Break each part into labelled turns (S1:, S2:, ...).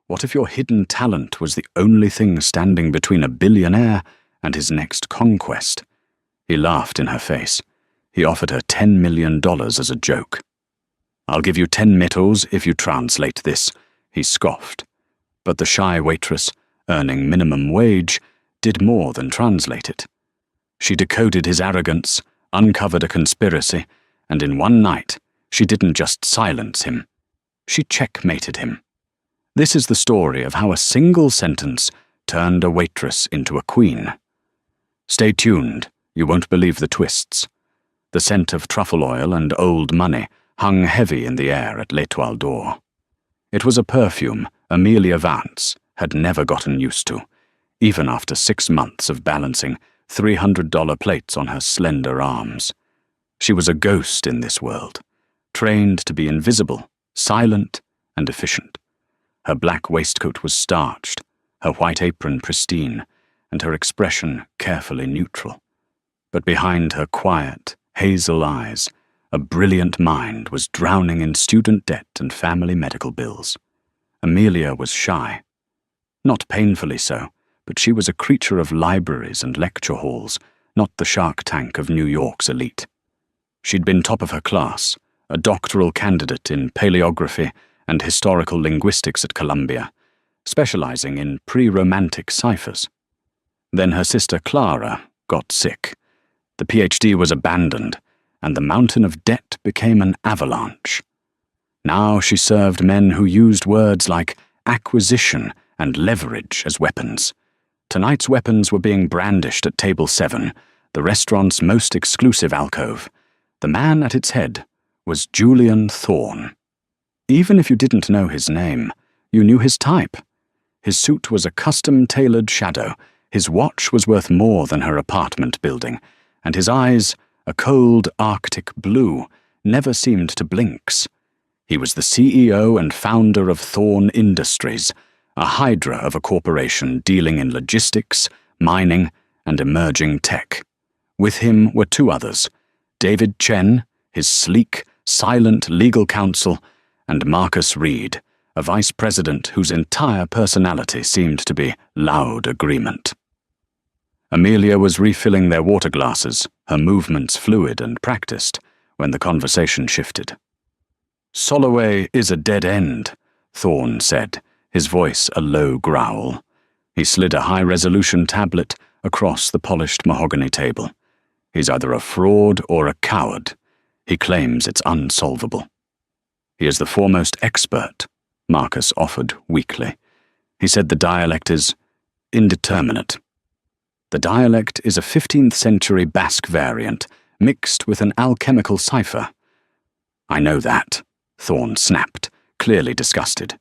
S1: What if your hidden talent was the only thing standing between a billionaire and his next conquest? He laughed in her face. He offered her $10 million as a joke. "I'll give you 10 mittels if you translate this," he scoffed. But the shy waitress, earning minimum wage, did more than translate it. She decoded his arrogance, uncovered a conspiracy, and in one night, she didn't just silence him. She checkmated him. This is the story of how a single sentence turned a waitress into a queen. Stay tuned, you won't believe the twists. The scent of truffle oil and old money hung heavy in the air at L'Étoile d'Or. It was a perfume Amelia Vance had never gotten used to, even after 6 months of balancing $300 plates on her slender arms. She was a ghost in this world, trained to be invisible, silent, and efficient. Her black waistcoat was starched, her white apron pristine, and her expression carefully neutral. But behind her quiet, hazel eyes, a brilliant mind was drowning in student debt and family medical bills. Amelia was shy. Not painfully so, but she was a creature of libraries and lecture halls, not the Shark Tank of New York's elite. She'd been top of her class, a doctoral candidate in paleography and historical linguistics at Columbia, specializing in pre-romantic ciphers. Then her sister Clara got sick. The PhD was abandoned, and the mountain of debt became an avalanche. Now she served men who used words like acquisition and leverage as weapons. Tonight's weapons were being brandished at Table 7, the restaurant's most exclusive alcove. The man at its head was Julian Thorne. Even if you didn't know his name, you knew his type. His suit was a custom-tailored shadow, his watch was worth more than her apartment building, and his eyes, a cold Arctic blue, never seemed to blinks. He was the CEO and founder of Thorne Industries, a hydra of a corporation dealing in logistics, mining, and emerging tech. With him were 2 others, David Chen, his sleek, silent legal counsel, and Marcus Reed, a vice president whose entire personality seemed to be loud agreement. Amelia was refilling their water glasses, her movements fluid and practiced, when the conversation shifted. "Soloway is a dead end," Thorne said, his voice a low growl. He slid a high-resolution tablet across the polished mahogany table. "He's either a fraud or a coward. He claims it's unsolvable." "He is the foremost expert," Marcus offered weakly. He said the dialect is indeterminate. The dialect is a 15th century Basque variant, mixed with an alchemical cipher. "I know that," Thorne snapped, clearly disgusted.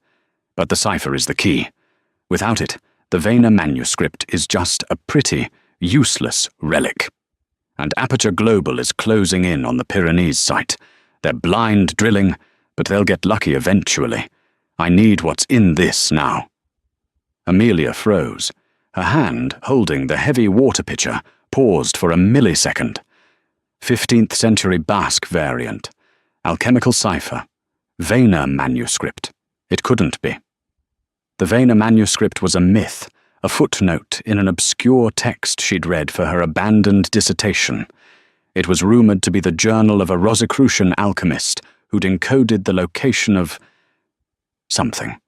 S1: "But the cipher is the key. Without it, the Vena manuscript is just a pretty, useless relic. And Aperture Global is closing in on the Pyrenees site. They're blind drilling, but they'll get lucky eventually. I need what's in this now." Amelia froze. Her hand, holding the heavy water pitcher, paused for a millisecond. 15th century Basque variant. Alchemical cipher. Vena manuscript. It couldn't be. The Vena manuscript was a myth, a footnote in an obscure text she'd read for her abandoned dissertation. It was rumored to be the journal of a Rosicrucian alchemist who'd encoded the location of something.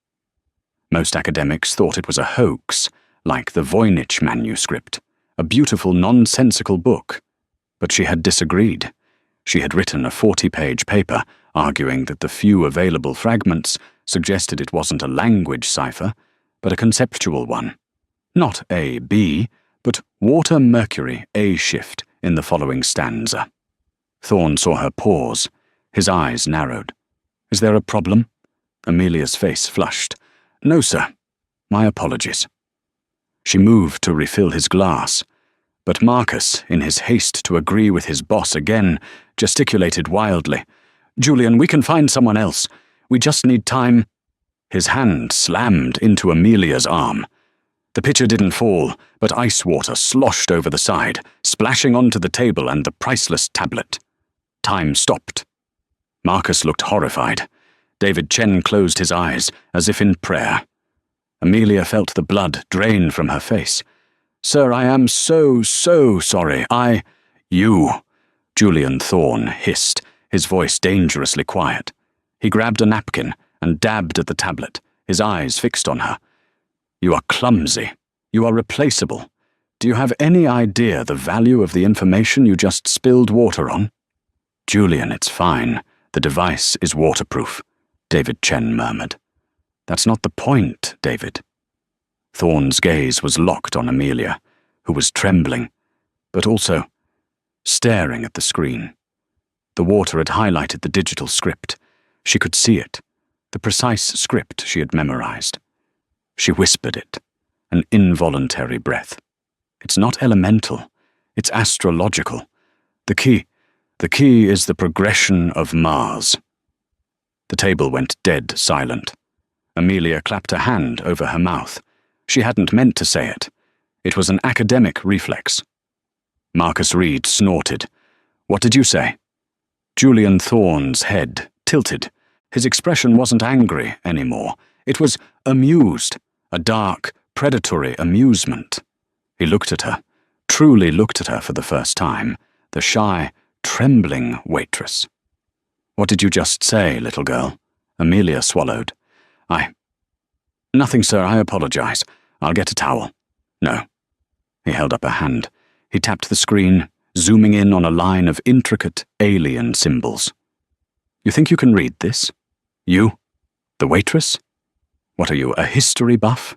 S1: Most academics thought it was a hoax, like the Voynich manuscript, a beautiful nonsensical book. But she had disagreed. She had written a 40-page paper arguing that the few available fragments suggested it wasn't a language cipher, but a conceptual one. Not A-B, but water-mercury A-shift in the following stanza. Thorne saw her pause. His eyes narrowed. "Is there a problem?" Amelia's face flushed. "No, sir. My apologies." She moved to refill his glass, but Marcus, in his haste to agree with his boss again, gesticulated wildly. "Julian, we can find someone else. We just need time." His hand slammed into Amelia's arm. The pitcher didn't fall, but ice water sloshed over the side, splashing onto the table and the priceless tablet. Time stopped. Marcus looked horrified. David Chen closed his eyes, as if in prayer. Amelia felt the blood drain from her face. "Sir, I am so sorry. You," Julian Thorne hissed, his voice dangerously quiet. He grabbed a napkin and dabbed at the tablet, his eyes fixed on her. "You are clumsy. You are replaceable. Do you have any idea the value of the information you just spilled water on?" "Julian, it's fine. The device is waterproof," David Chen murmured. "That's not the point, David." Thorne's gaze was locked on Amelia, who was trembling, but also staring at the screen. The water had highlighted the digital script. She could see it, the precise script she had memorized. She whispered it, an involuntary breath. "It's not elemental. It's astrological. The key is the progression of Mars." The table went dead silent. Amelia clapped a hand over her mouth. She hadn't meant to say it. It was an academic reflex. Marcus Reed snorted. "What did you say?" Julian Thorne's head tilted. His expression wasn't angry anymore. It was amused, a dark, predatory amusement. He looked at her, truly looked at her for the first time, the shy, trembling waitress. "What did you just say, little girl?" Amelia swallowed. Nothing, sir, I apologize. I'll get a towel." "No." He held up a hand. He tapped the screen, zooming in on a line of intricate alien symbols. "You think you can read this? You? The waitress? What are you, a history buff?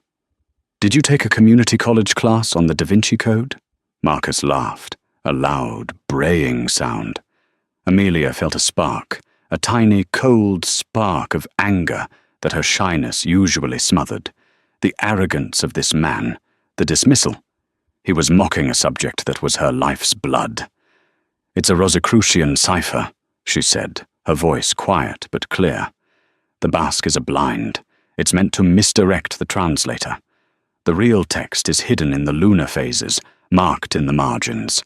S1: Did you take a community college class on the Da Vinci Code?" Marcus laughed, a loud, braying sound. Amelia felt a spark, a tiny, cold spark of anger that her shyness usually smothered. The arrogance of this man, the dismissal. He was mocking a subject that was her life's blood. "It's a Rosicrucian cipher," she said, her voice quiet but clear. "The Basque is a blind. It's meant to misdirect the translator. The real text is hidden in the lunar phases, marked in the margins.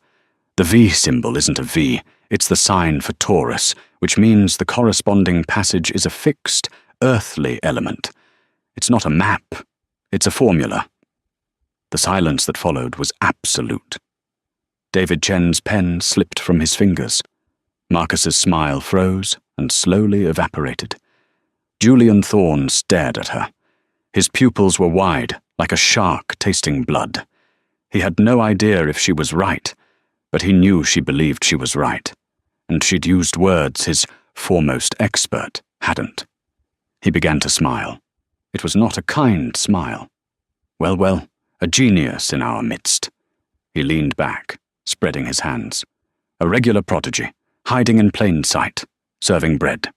S1: The V symbol isn't a V, it's the sign for Taurus, which means the corresponding passage is a fixed, earthly element. It's not a map, it's a formula." The silence that followed was absolute. David Chen's pen slipped from his fingers. Marcus's smile froze and slowly evaporated. Julian Thorne stared at her. His pupils were wide, like a shark tasting blood. He had no idea if she was right, but he knew she believed she was right, and she'd used words his foremost expert hadn't. He began to smile. It was not a kind smile. Well, a genius in our midst. He leaned back, spreading his hands. A regular prodigy, hiding in plain sight, serving bread.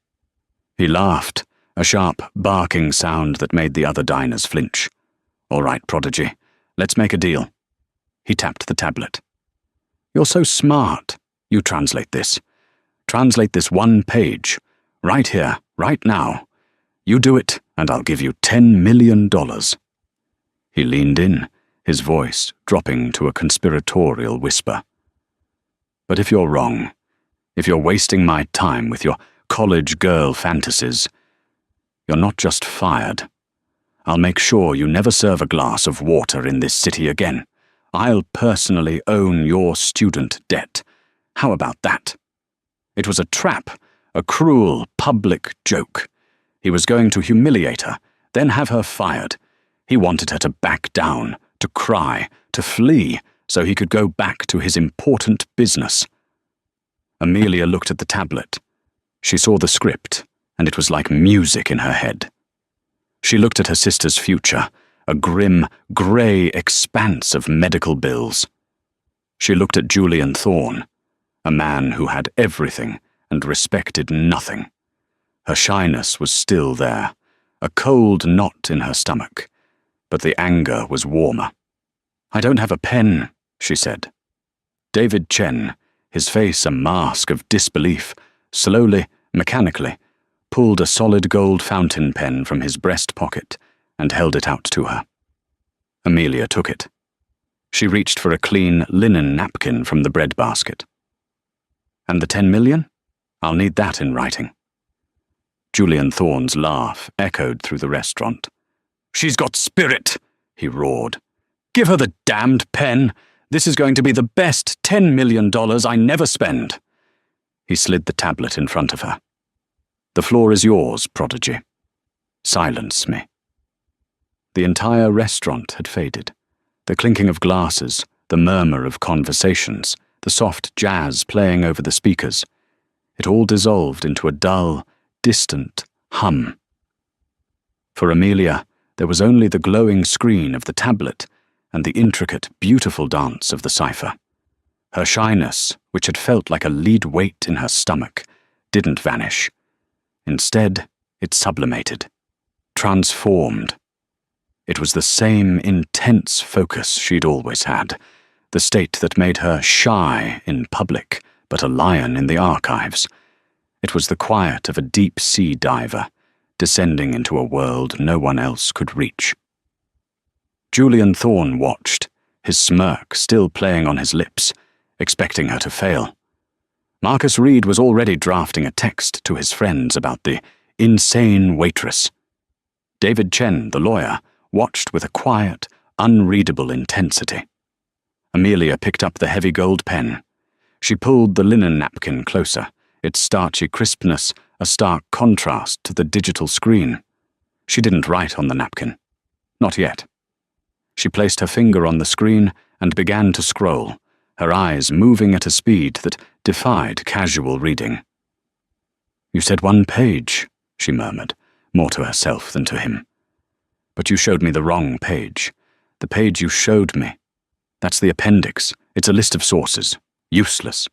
S1: He laughed, a sharp, barking sound that made the other diners flinch. "All right, prodigy, let's make a deal." He tapped the tablet. "You're so smart. You translate this. Translate this one page. Right here, right now. You do it, and I'll give you $10 million. He leaned in, his voice dropping to a conspiratorial whisper. "But if you're wrong, if you're wasting my time with your college girl fantasies, you're not just fired. I'll make sure you never serve a glass of water in this city again. I'll personally own your student debt. How about that?" It was a trap, a cruel, public joke. He was going to humiliate her, then have her fired. He wanted her to back down, to cry, to flee, so he could go back to his important business. Amelia looked at the tablet. She saw the script, and it was like music in her head. She looked at her sister's future, a grim, grey expanse of medical bills. She looked at Julian Thorne, a man who had everything and respected nothing. Her shyness was still there, a cold knot in her stomach, but the anger was warmer. "I don't have a pen," she said. David Chen, his face a mask of disbelief, slowly, mechanically, pulled a solid gold fountain pen from his breast pocket and held it out to her. Amelia took it. She reached for a clean linen napkin from the bread basket. "And the 10 million? I'll need that in writing." Julian Thorne's laugh echoed through the restaurant. She's got spirit, he roared. Give her the damned pen. This is going to be the best $10 million I never spend. He slid the tablet in front of her. The floor is yours, prodigy. Silence me. The entire restaurant had faded. The clinking of glasses, the murmur of conversations, the soft jazz playing over the speakers. It all dissolved into a dull, distant hum. For Amelia, there was only the glowing screen of the tablet and the intricate, beautiful dance of the cipher. Her shyness, which had felt like a lead weight in her stomach, didn't vanish. Instead, it sublimated, transformed. It was the same intense focus she'd always had, the state that made her shy in public, but a lion in the archives. It was the quiet of a deep-sea diver, descending into a world no one else could reach. Julian Thorne watched, his smirk still playing on his lips, expecting her to fail. Marcus Reed was already drafting a text to his friends about the insane waitress. David Chen, the lawyer, watched with a quiet, unreadable intensity. Amelia picked up the heavy gold pen. She pulled the linen napkin closer, its starchy crispness a stark contrast to the digital screen. She didn't write on the napkin. Not yet. She placed her finger on the screen and began to scroll, her eyes moving at a speed that defied casual reading. "You said 1 page," she murmured, more to herself than to him. "But you showed me the wrong page. The page you showed me. That's the appendix. It's a list of sources. Useless."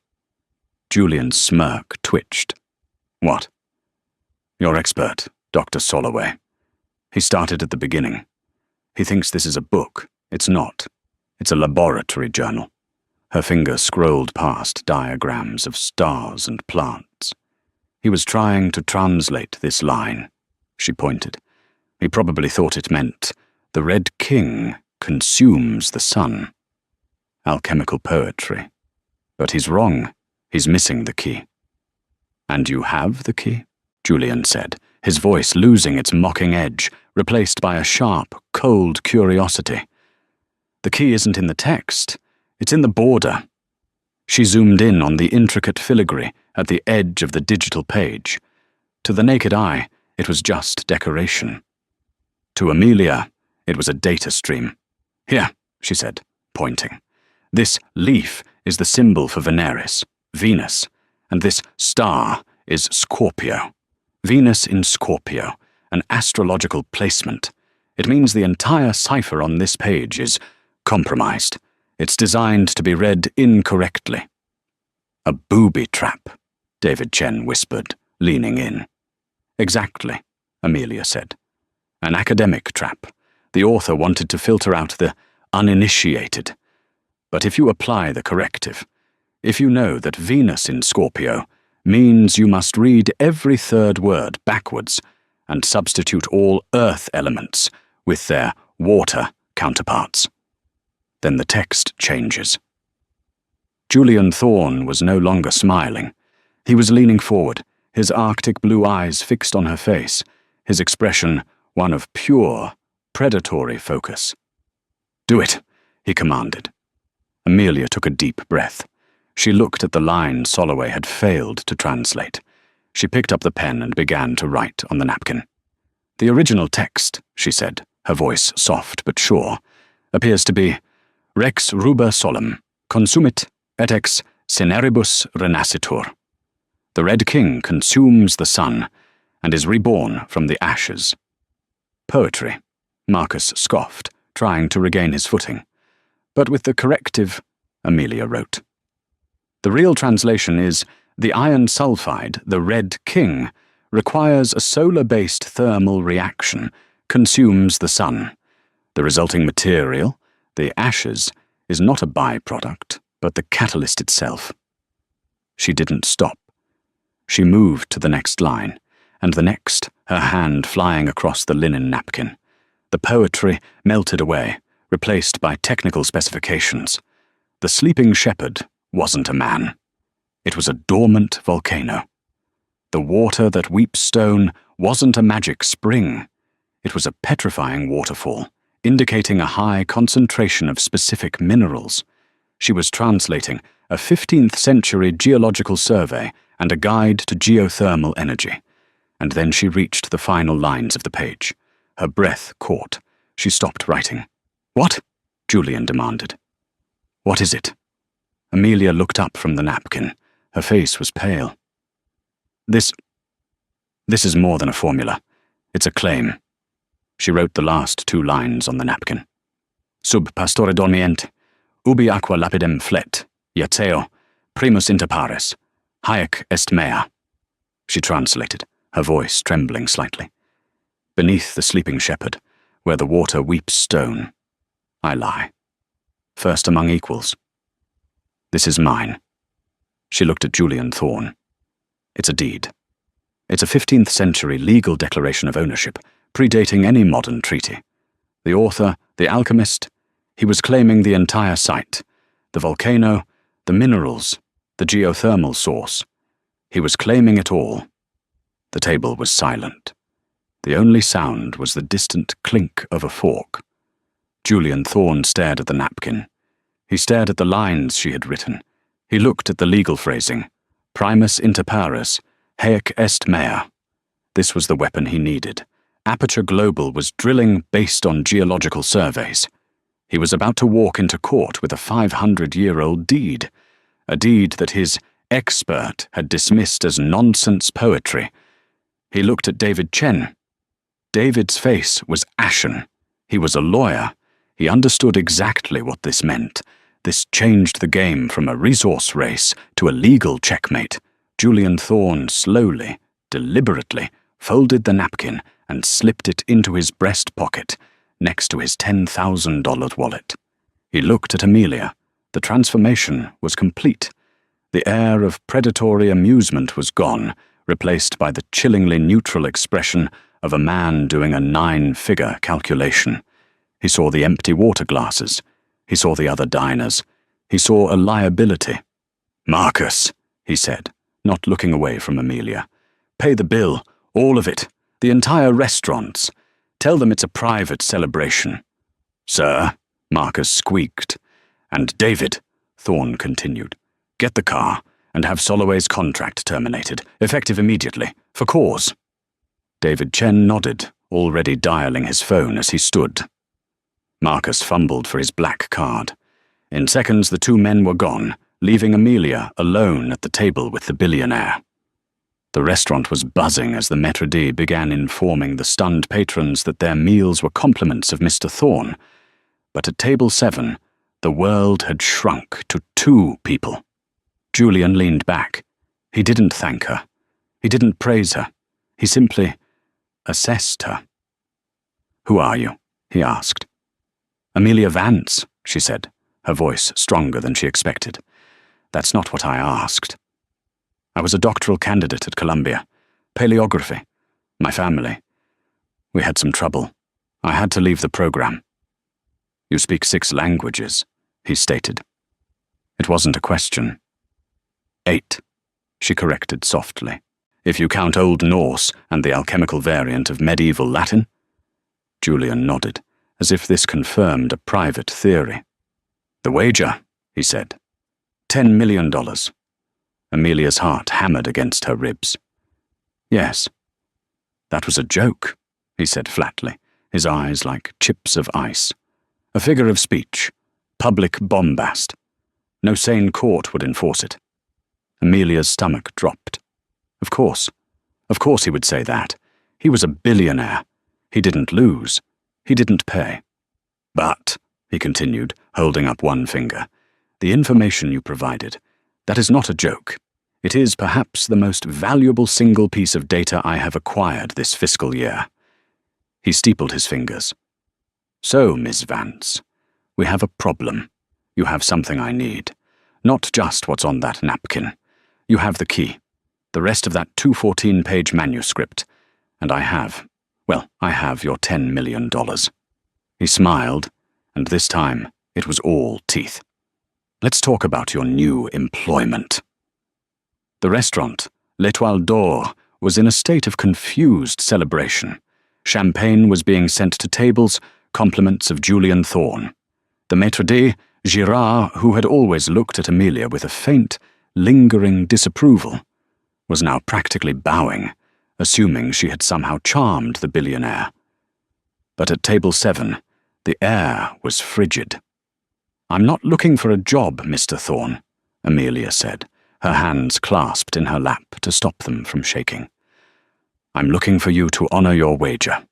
S1: Julian's smirk twitched. "What?" "Your expert, Dr. Soloway. He started at the beginning. He thinks this is a book. It's not. It's a laboratory journal." Her finger scrolled past diagrams of stars and plants. "He was trying to translate this line," she pointed. "He probably thought it meant, 'The Red King consumes the sun.' Alchemical poetry. But he's wrong. He's missing the key." "And you have the key?" Julian said, his voice losing its mocking edge, replaced by a sharp, cold curiosity. "The key isn't in the text. It's in the border." She zoomed in on the intricate filigree at the edge of the digital page. To the naked eye, it was just decoration. To Amelia, it was a data stream. "Here," she said, pointing. "This leaf is the symbol for Veneris, Venus, and this star is Scorpio. Venus in Scorpio, an astrological placement. It means the entire cipher on this page is compromised. It's designed to be read incorrectly." "A booby trap," David Chen whispered, leaning in. "Exactly," Amelia said. "An academic trap. The author wanted to filter out the uninitiated. But if you apply the corrective, if you know that Venus in Scorpio means you must read every third word backwards and substitute all earth elements with their water counterparts, then the text changes." Julian Thorne was no longer smiling. He was leaning forward, his arctic blue eyes fixed on her face, his expression one of pure, predatory focus. "Do it," he commanded. Amelia took a deep breath. She looked at the line Soloway had failed to translate. She picked up the pen and began to write on the napkin. "The original text," she said, her voice soft but sure, "appears to be Rex ruber solem, consumit et ex cineribus renascitur. The Red King consumes the sun and is reborn from the ashes." "Poetry," Marcus scoffed, trying to regain his footing. "But with the corrective," Amelia wrote. "The real translation is, the iron sulfide, the Red King, requires a solar-based thermal reaction, consumes the sun. The resulting material, the ashes, is not a byproduct, but the catalyst itself." She didn't stop. She moved to the next line, and the next, her hand flying across the linen napkin. The poetry melted away, replaced by technical specifications. The sleeping shepherd wasn't a man. It was a dormant volcano. The water that weeps stone wasn't a magic spring. It was a petrifying waterfall, indicating a high concentration of specific minerals. She was translating a 15th century geological survey and a guide to geothermal energy. And then she reached the final lines of the page. Her breath caught. She stopped writing. "What?" Julian demanded. "What is it?" Amelia looked up from the napkin. Her face was pale. This is more than a formula. It's a claim." She wrote the last 2 lines on the napkin. "Sub pastore dormiente, ubi aqua lapidem flet, iaceo, primus inter pares, haec est mea." She translated, her voice trembling slightly. "Beneath the sleeping shepherd, where the water weeps stone, I lie. First among equals. This is mine." She looked at Julian Thorne. "It's a deed. It's a 15th century legal declaration of ownership, predating any modern treaty. The author, the alchemist, he was claiming the entire site, the volcano, the minerals, the geothermal source. He was claiming it all." The table was silent. The only sound was the distant clink of a fork. Julian Thorne stared at the napkin. He stared at the lines she had written. He looked at the legal phrasing. Primus inter pares, haec est mea. This was the weapon he needed. Aperture Global was drilling based on geological surveys. He was about to walk into court with a 500-year-old deed, a deed that his expert had dismissed as nonsense poetry. He looked at David Chen. David's face was ashen. He was a lawyer. He understood exactly what this meant. This changed the game from a resource race to a legal checkmate. Julian Thorne slowly, deliberately, folded the napkin and slipped it into his breast pocket, next to his $10,000 wallet. He looked at Amelia. The transformation was complete. The air of predatory amusement was gone, replaced by the chillingly neutral expression of a man doing a 9-figure calculation. He saw the empty water glasses. He saw the other diners. He saw a liability. "Marcus," he said, not looking away from Amelia. "Pay the bill, all of it, the entire restaurant's. Tell them it's a private celebration." "Sir," Marcus squeaked. "And David," Thorne continued, "get the car and have Soloway's contract terminated, effective immediately, for cause." David Chen nodded, already dialing his phone as he stood. Marcus fumbled for his black card. In seconds, the 2 men were gone, leaving Amelia alone at the table with the billionaire. The restaurant was buzzing as the maître d' began informing the stunned patrons that their meals were compliments of Mr. Thorne. But at table 7, the world had shrunk to 2 people. Julian leaned back. He didn't thank her. He didn't praise her. He simply assessed her. "Who are you?" he asked. "Amelia Vance," she said, her voice stronger than she expected. "That's not what I asked. I was a doctoral candidate at Columbia. Paleography. My family. We had some trouble. I had to leave the program." "You speak 6 languages," he stated. It wasn't a question. 8, she corrected softly, "if you count Old Norse and the alchemical variant of medieval Latin." Julian nodded, as if this confirmed a private theory. "The wager," he said. $10 million. Amelia's heart hammered against her ribs. "Yes." "That was a joke," he said flatly, his eyes like chips of ice. "A figure of speech. Public bombast. No sane court would enforce it." Amelia's stomach dropped. Of course he would say that. He was a billionaire. He didn't lose. He didn't pay. "But," he continued, holding up one finger, "the information you provided, that is not a joke. It is perhaps the most valuable single piece of data I have acquired this fiscal year." He steepled his fingers. "So, Miss Vance, we have a problem. You have something I need. Not just what's on that napkin. You have the key. The rest of that 214-page manuscript. And I have your $10 million. He smiled, and this time it was all teeth. "Let's talk about your new employment." The restaurant, L'Étoile d'Or, was in a state of confused celebration. Champagne was being sent to tables, compliments of Julian Thorne. The maitre d', Girard, who had always looked at Amelia with a faint, lingering disapproval, was now practically bowing, assuming she had somehow charmed the billionaire. But at table 7, the air was frigid. "I'm not looking for a job, Mr. Thorne," Amelia said, her hands clasped in her lap to stop them from shaking. "I'm looking for you to honor your wager."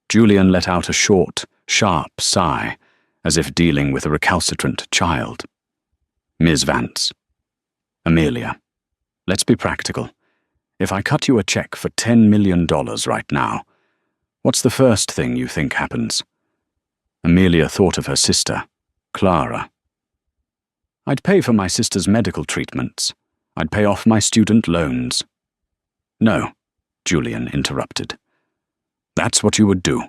S1: Julian let out a short, sharp sigh, as if dealing with a recalcitrant child. "Ms. Vance." "Amelia, let's be practical. If I cut you a check for $10 million right now, what's the first thing you think happens?" Amelia thought of her sister, Clara. "I'd pay for my sister's medical treatments. I'd pay off my student loans." "No," Julian interrupted. "That's what you would do.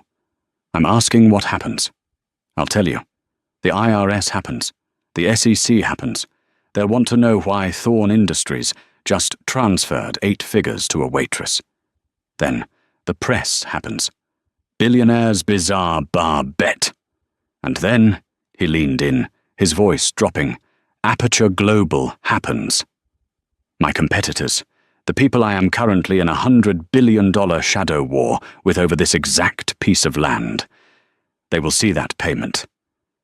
S1: I'm asking what happens. I'll tell you. The IRS happens. The SEC happens. They'll want to know why Thorne Industries just transferred 8 figures to a waitress. Then, the press happens. Billionaire's bizarre bar bet. And then, he leaned in, his voice dropping, Aperture Global happens. My competitors, the people I am currently in a $100 billion shadow war with over this exact piece of land. They will see that payment,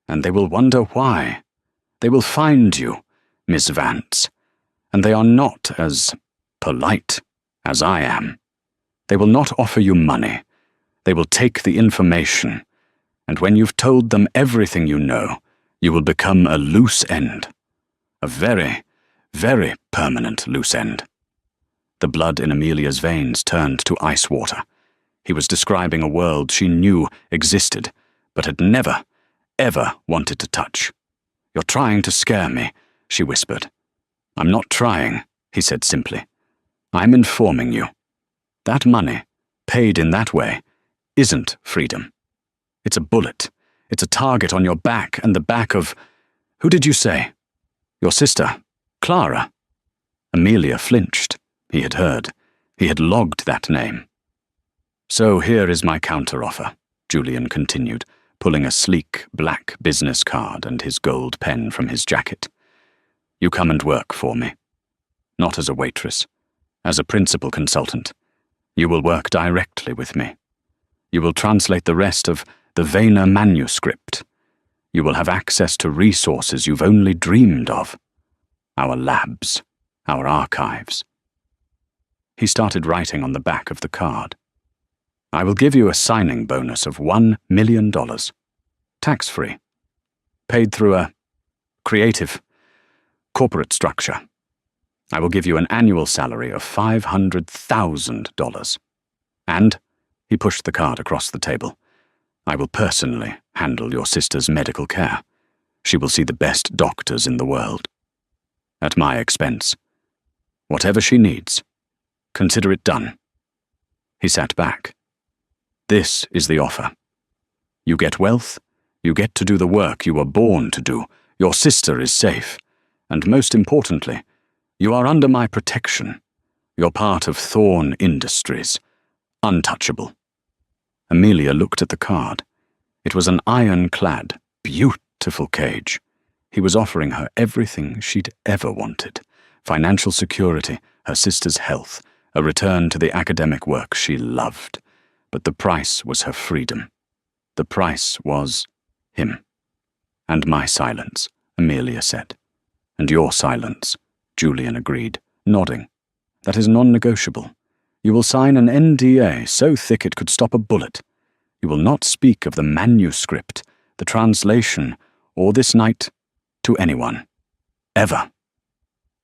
S1: and they will wonder why. They will find you, Miss Vance, and they are not as polite as I am. They will not offer you money. They will take the information, and when you've told them everything you know, you will become a loose end. A very, very permanent loose end. The blood in Amelia's veins turned to ice water. He was describing a world she knew existed, but had never, ever wanted to touch. "You're trying to scare me," she whispered. "I'm not trying," he said simply. "I'm informing you. That money, paid in that way, isn't freedom. It's a bullet. It's a target on your back and the back of... Who did you say? Your sister, Clara." Amelia flinched. He had heard. He had logged that name. "So here is my counteroffer," Julian continued, pulling a sleek black business card and his gold pen from his jacket. "You come and work for me. Not as a waitress. As a principal consultant. You will work directly with me. You will translate the rest of the Vayner manuscript. You will have access to resources you've only dreamed of. Our labs, our archives." He started writing on the back of the card. "I will give you a signing bonus of $1 million. Tax-free. Paid through a creative, corporate structure. I will give you an annual salary of $500,000. And," he pushed the card across the table, "I will personally handle your sister's medical care. She will see the best doctors in the world. At my expense. Whatever she needs. Consider it done." He sat back. "This is the offer. You get wealth, you get to do the work you were born to do, your sister is safe, and most importantly, you are under my protection. You're part of Thorne Industries. Untouchable." Amelia looked at the card. It was an ironclad, beautiful cage. He was offering her everything she'd ever wanted. Financial security, her sister's health, a return to the academic work she loved. But the price was her freedom. The price was him. "And my silence," Amelia said. "And your silence," Julian agreed, nodding. "That is non-negotiable. You will sign an NDA so thick it could stop a bullet. You will not speak of the manuscript, the translation, or this night to anyone. Ever.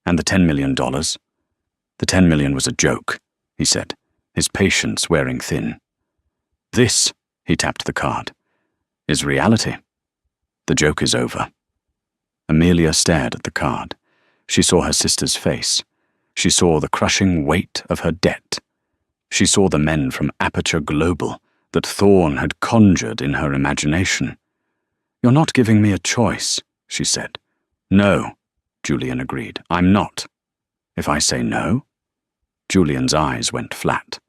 S1: And the $10 million? The $10 million was a joke," he said, his patience wearing thin. "This," he tapped the card, "is reality. The joke is over." Amelia stared at the card. She saw her sister's face. She saw the crushing weight of her debt. She saw the men from Aperture Global that Thorne had conjured in her imagination. "You're not giving me a choice," she said. "No," Julian agreed. "I'm not." "If I say no?" Julian's eyes went flat.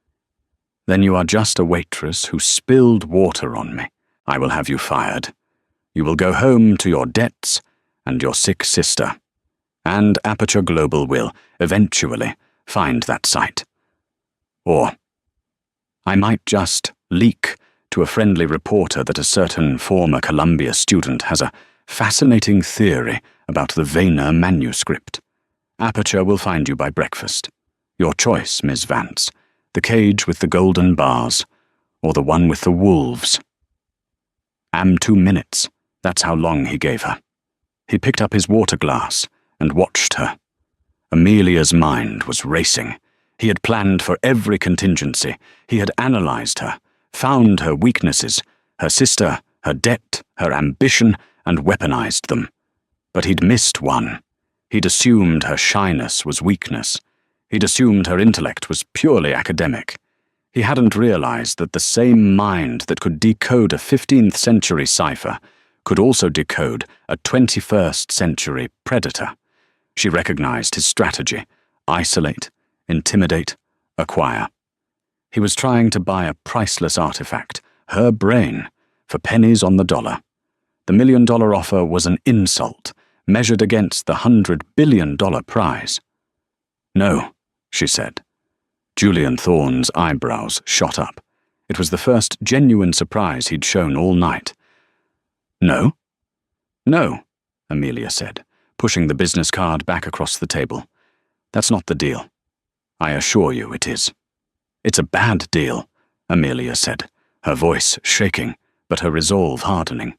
S1: Then you are just a waitress who spilled water on me. I will have you fired. You will go home to your debts and your sick sister. And Aperture Global will, eventually, find that site. Or I might just leak to a friendly reporter that a certain former Columbia student has a fascinating theory about the Vayner manuscript. Aperture will find you by breakfast. Your choice, Miss Vance. The cage with the golden bars, or the one with the wolves. 2 minutes. That's how long he gave her. He picked up his water glass and watched her. Amelia's mind was racing. He had planned for every contingency. He had analyzed her, found her weaknesses, her sister, her debt, her ambition, and weaponized them. But he'd missed one. He'd assumed her shyness was weakness. He'd assumed her intellect was purely academic. He hadn't realized that the same mind that could decode a 15th century cipher could also decode a 21st century predator. She recognized his strategy: isolate, intimidate, acquire. He was trying to buy a priceless artifact, her brain, for pennies on the dollar. The $1 million offer was an insult, measured against the $100 billion prize. No, she said. Julian Thorne's eyebrows shot up. It was the first genuine surprise he'd shown all night. No? No, Amelia said, pushing the business card back across the table. That's not the deal. I assure you it is. It's a bad deal, Amelia said, her voice shaking, but her resolve hardening.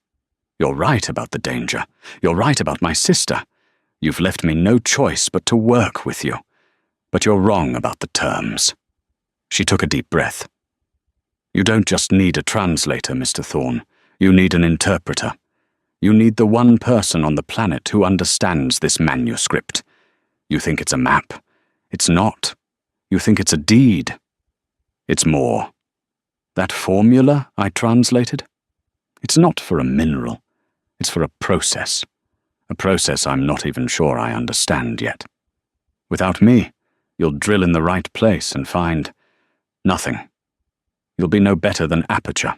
S1: You're right about the danger. You're right about my sister. You've left me no choice but to work with you. But you're wrong about the terms. She took a deep breath. You don't just need a translator, Mr. Thorne. You need an interpreter. You need the one person on the planet who understands this manuscript. You think it's a map. It's not. You think it's a deed. It's more. That formula I translated? It's not for a mineral. It's for a process. A process I'm not even sure I understand yet. Without me, you'll drill in the right place and find nothing. You'll be no better than Aperture.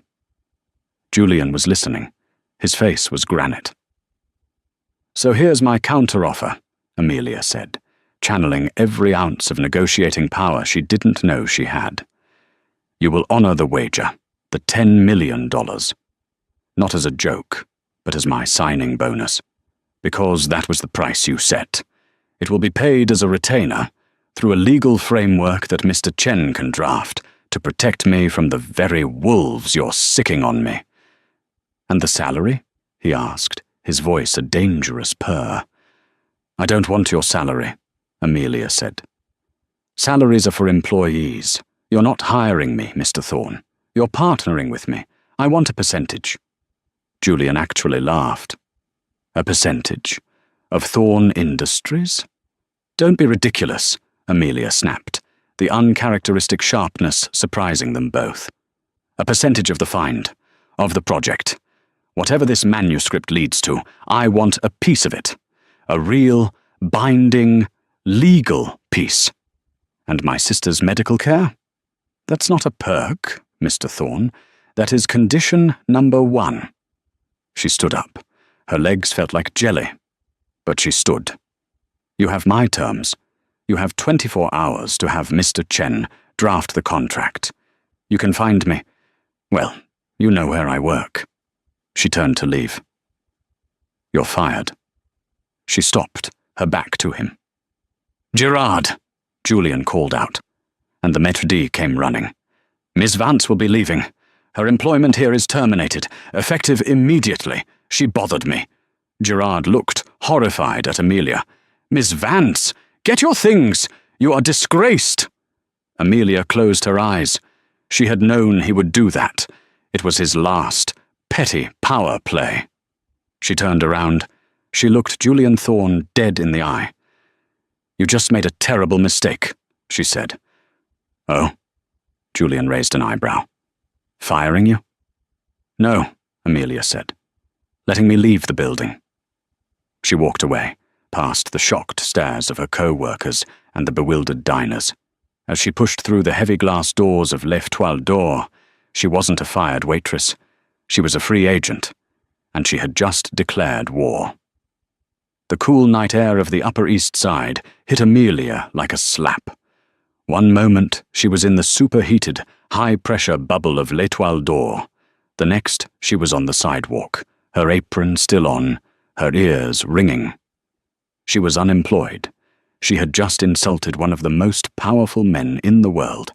S1: Julian was listening. His face was granite. So here's my counteroffer, Amelia said, channeling every ounce of negotiating power she didn't know she had. You will honor the wager, the $10 million. Not as a joke, but as my signing bonus. Because that was the price you set. It will be paid as a retainer, through a legal framework that Mr. Chen can draft to protect me from the very wolves you're sicking on me. And the salary? He asked, his voice a dangerous purr. I don't want your salary, Amelia said. Salaries are for employees. You're not hiring me, Mr. Thorne. You're partnering with me. I want a percentage. Julian actually laughed. A percentage? Of Thorne Industries? Don't be ridiculous, Amelia snapped, the uncharacteristic sharpness surprising them both. A percentage of the find, of the project. Whatever this manuscript leads to, I want a piece of it. A real, binding, legal piece. And my sister's medical care? That's not a perk, Mr. Thorne. That is condition number 1. She stood up. Her legs felt like jelly. But she stood. You have my terms. You have 24 hours to have Mr. Chen draft the contract. You can find me. Well, you know where I work. She turned to leave. You're fired. She stopped, her back to him. Gerard, Julian called out, and the maître d' came running. Miss Vance will be leaving. Her employment here is terminated, effective immediately. She bothered me. Gerard looked, horrified at Amelia. Miss Vance, get your things! You are disgraced! Amelia closed her eyes. She had known he would do that. It was his last, petty power play. She turned around. She looked Julian Thorne dead in the eye. You just made a terrible mistake, she said. Oh? Julian raised an eyebrow. Firing you? No, Amelia said. Letting me leave the building. She walked away, past the shocked stares of her co-workers and the bewildered diners. As she pushed through the heavy glass doors of L'Etoile, she wasn't a fired waitress. She was a free agent, and she had just declared war. The cool night air of the Upper East Side hit Amelia like a slap. One moment she was in the superheated, high-pressure bubble of L'Etoile. The next she was on the sidewalk, her apron still on, her ears ringing. She was unemployed. She had just insulted one of the most powerful men in the world,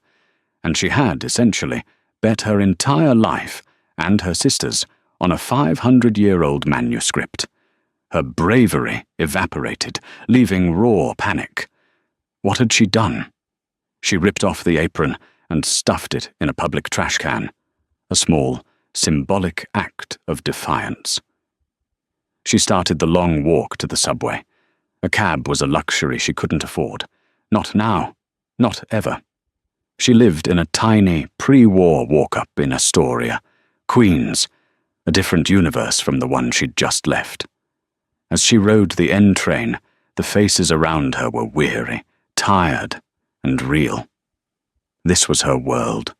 S1: and she had, essentially, bet her entire life, and her sister's, on a 500-year-old manuscript. Her bravery evaporated, leaving raw panic. What had she done? She ripped off the apron and stuffed it in a public trash can, a small, symbolic act of defiance. She started the long walk to the subway. A cab was a luxury she couldn't afford. Not now. Not ever. She lived in a tiny, pre-war walk-up in Astoria, Queens, a different universe from the one she'd just left. As she rode the N train, the faces around her were weary, tired, and real. This was her world,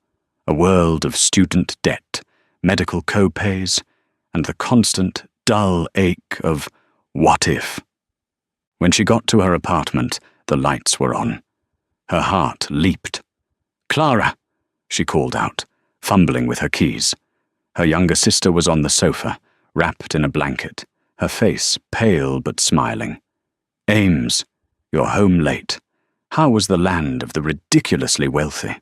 S1: a world of student debt, medical co-pays, and the constant, dull ache of what if. When she got to her apartment, the lights were on. Her heart leaped. "Clara!" she called out, fumbling with her keys. Her younger sister was on the sofa, wrapped in a blanket, her face pale but smiling. "Ames, you're home late. How was the land of the ridiculously wealthy?"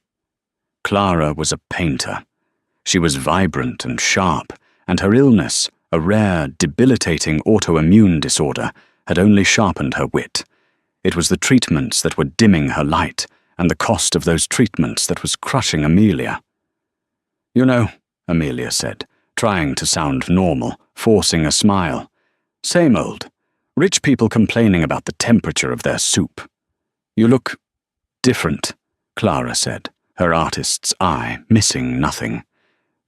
S1: Clara was a painter. She was vibrant and sharp, and her illness, a rare, debilitating autoimmune disorder, had only sharpened her wit. It was the treatments that were dimming her light, and the cost of those treatments that was crushing Amelia. "You know," Amelia said, trying to sound normal, forcing a smile. "Same old. Rich people complaining about the temperature of their soup." "You look different," Clara said, her artist's eye missing nothing.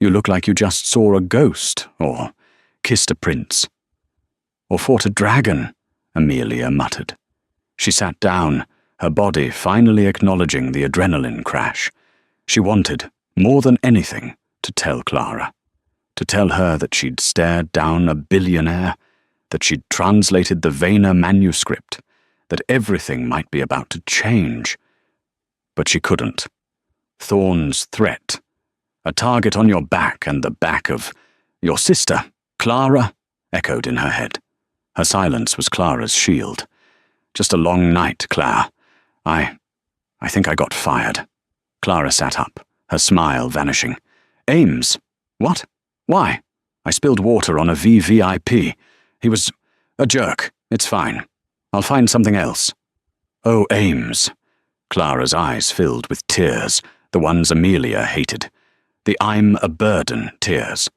S1: "You look like you just saw a ghost, or kissed a prince." "Or fought a dragon," Amelia muttered. She sat down, her body finally acknowledging the adrenaline crash. She wanted, more than anything, to tell Clara. To tell her that she'd stared down a billionaire, that she'd translated the Weiner manuscript, that everything might be about to change. But she couldn't. Thorne's threat. A target on your back and the back of your sister, Clara, echoed in her head. Her silence was Clara's shield. "Just a long night, Claire. I think I got fired." Clara sat up, her smile vanishing. "Ames? What? Why? I spilled water on a VVIP. He was a jerk. It's fine. I'll find something else." "Oh, Ames." Clara's eyes filled with tears, the ones Amelia hated. The "I'm a burden" tears.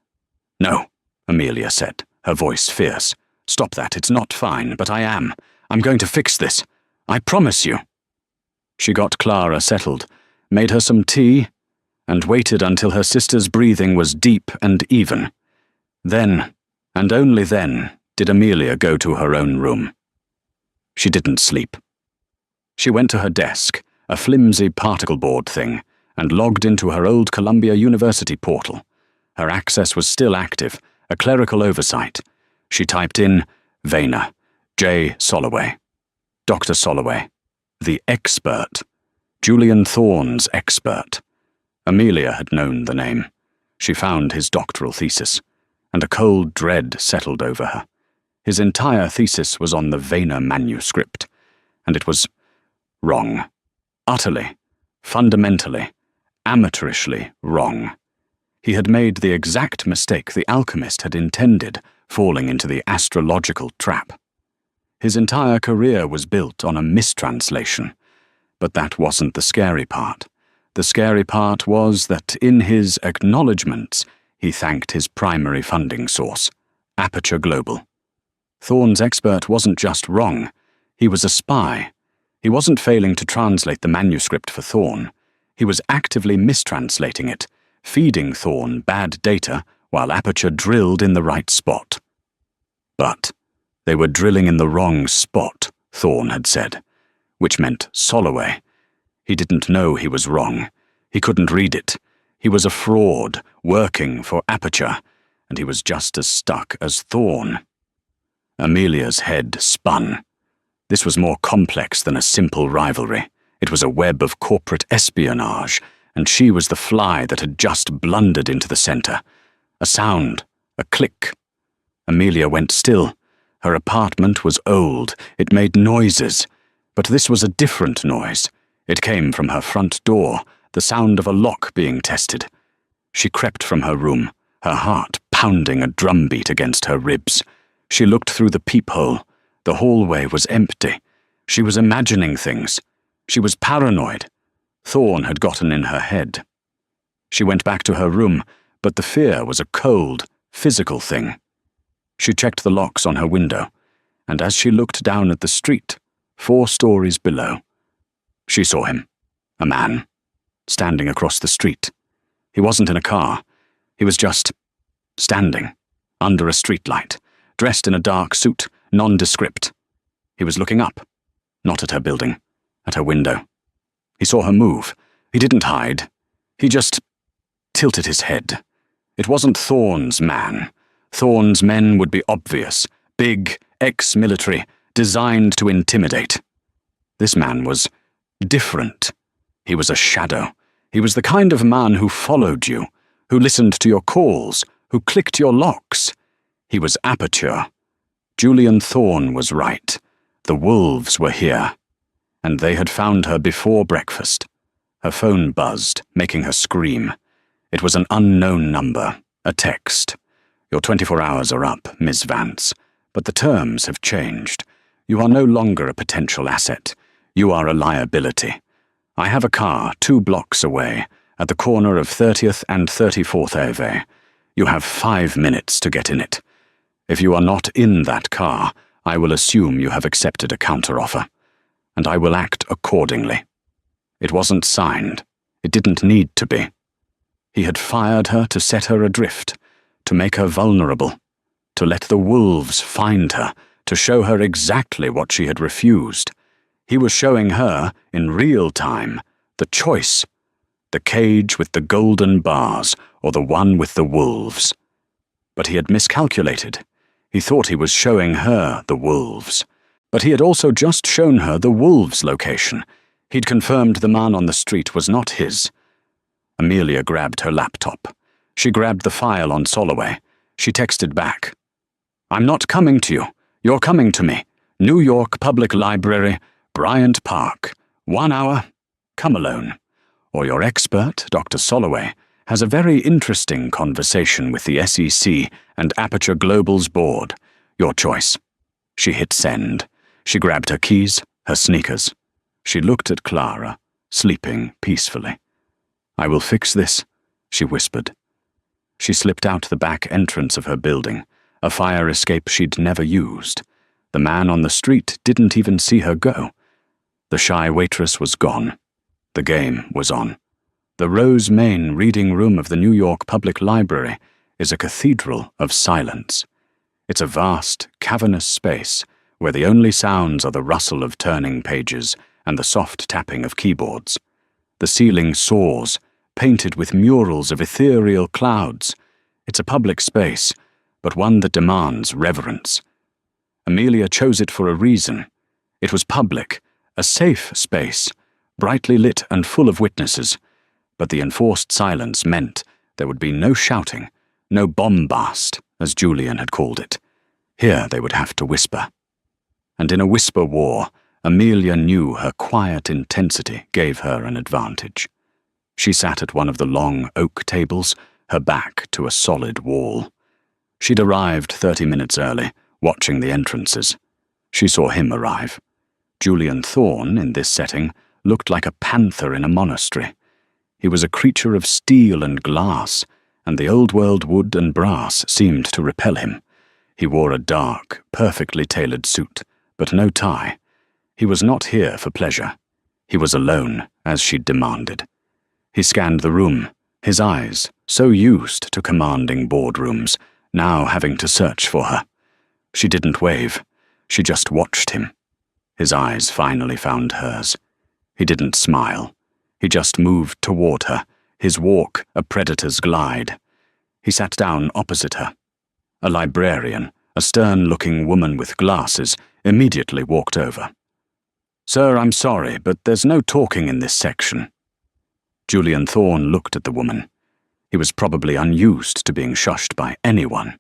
S1: "No," Amelia said, her voice fierce. "Stop that. It's not fine, but I am. I'm going to fix this. I promise you." She got Clara settled, made her some tea, and waited until her sister's breathing was deep and even. Then, and only then, did Amelia go to her own room. She didn't sleep. She went to her desk, a flimsy particle board thing, and logged into her old Columbia University portal. Her access was still active, a clerical oversight. She typed in Weiner, J. Soloway. Dr. Soloway. The expert. Julian Thorne's expert. Amelia had known the name. She found his doctoral thesis, and a cold dread settled over her. His entire thesis was on the Weiner manuscript, and it was wrong. Utterly, fundamentally, amateurishly wrong. He had made the exact mistake the alchemist had intended, falling into the astrological trap. His entire career was built on a mistranslation, but that wasn't the scary part. The scary part was that in his acknowledgements, he thanked his primary funding source, Aperture Global. Thorne's expert wasn't just wrong, he was a spy. He wasn't failing to translate the manuscript for Thorne. He was actively mistranslating it, feeding Thorne bad data while Aperture drilled in the right spot. But they were drilling in the wrong spot, Thorne had said, which meant Soloway. He didn't know he was wrong. He couldn't read it. He was a fraud, working for Aperture, and he was just as stuck as Thorne. Amelia's head spun. This was more complex than a simple rivalry. It was a web of corporate espionage, and she was the fly that had just blundered into the center. A sound, a click. Amelia went still. Her apartment was old. It made noises. But this was a different noise. It came from her front door, the sound of a lock being tested. She crept from her room, her heart pounding a drumbeat against her ribs. She looked through the peephole. The hallway was empty. She was imagining things. She was paranoid. Thorne had gotten in her head. She went back to her room, but the fear was a cold, physical thing. She checked the locks on her window, and as she looked down at the street, 4 stories below, she saw him, a man, standing across the street. He wasn't in a car. He was just standing, under a streetlight, dressed in a dark suit, nondescript. He was looking up, not at her building, at her window. He saw her move. He didn't hide. He just tilted his head. It wasn't Thorne's man. Thorne's men would be obvious, big, ex-military, designed to intimidate. This man was different. He was a shadow. He was the kind of man who followed you, who listened to your calls, who clicked your locks. He was Aperture. Julian Thorne was right. The wolves were here, and they had found her before breakfast. Her phone buzzed, making her scream. It was an unknown number, a text. Your 24 hours are up, Miss Vance, but the terms have changed. You are no longer a potential asset. You are a liability. I have a car 2 blocks away, at the corner of 30th and 34th Ave. You have 5 minutes to get in it. If you are not in that car, I will assume you have accepted a counteroffer, and I will act accordingly. It wasn't signed. It didn't need to be. He had fired her to set her adrift, to make her vulnerable, to let the wolves find her, to show her exactly what she had refused. He was showing her, in real time, the choice, the cage with the golden bars or the one with the wolves. But he had miscalculated. He thought he was showing her the wolves. But he had also just shown her the wolves' location. He'd confirmed the man on the street was not his. Amelia grabbed her laptop. She grabbed the file on Soloway. She texted back. I'm not coming to you. You're coming to me. New York Public Library, Bryant Park. 1 hour. Come alone. Or your expert, Dr. Soloway, has a very interesting conversation with the SEC and Aperture Global's board. Your choice. She hit send. She grabbed her keys, her sneakers. She looked at Clara, sleeping peacefully. I will fix this, she whispered. She slipped out the back entrance of her building, a fire escape she'd never used. The man on the street didn't even see her go. The shy waitress was gone. The game was on. The Rose Main reading room of the New York Public Library is a cathedral of silence. It's a vast, cavernous space where the only sounds are the rustle of turning pages and the soft tapping of keyboards. The ceiling soars, painted with murals of ethereal clouds. It's a public space, but one that demands reverence. Amelia chose it for a reason. It was public, a safe space, brightly lit and full of witnesses, but the enforced silence meant there would be no shouting, no bombast, as Julian had called it. Here they would have to whisper. And in a whisper war, Amelia knew her quiet intensity gave her an advantage. She sat at one of the long oak tables, her back to a solid wall. She'd arrived 30 minutes early, watching the entrances. She saw him arrive. Julian Thorne, in this setting, looked like a panther in a monastery. He was a creature of steel and glass, and the old-world wood and brass seemed to repel him. He wore a dark, perfectly tailored suit, but no tie. He was not here for pleasure. He was alone, as she'd demanded. He scanned the room, his eyes, so used to commanding boardrooms, now having to search for her. She didn't wave. She just watched him. His eyes finally found hers. He didn't smile. He just moved toward her, his walk a predator's glide. He sat down opposite her. A librarian, a stern-looking woman with glasses, immediately walked over. "Sir, I'm sorry, but there's no talking in this section." Julian Thorne looked at the woman. He was probably unused to being shushed by anyone.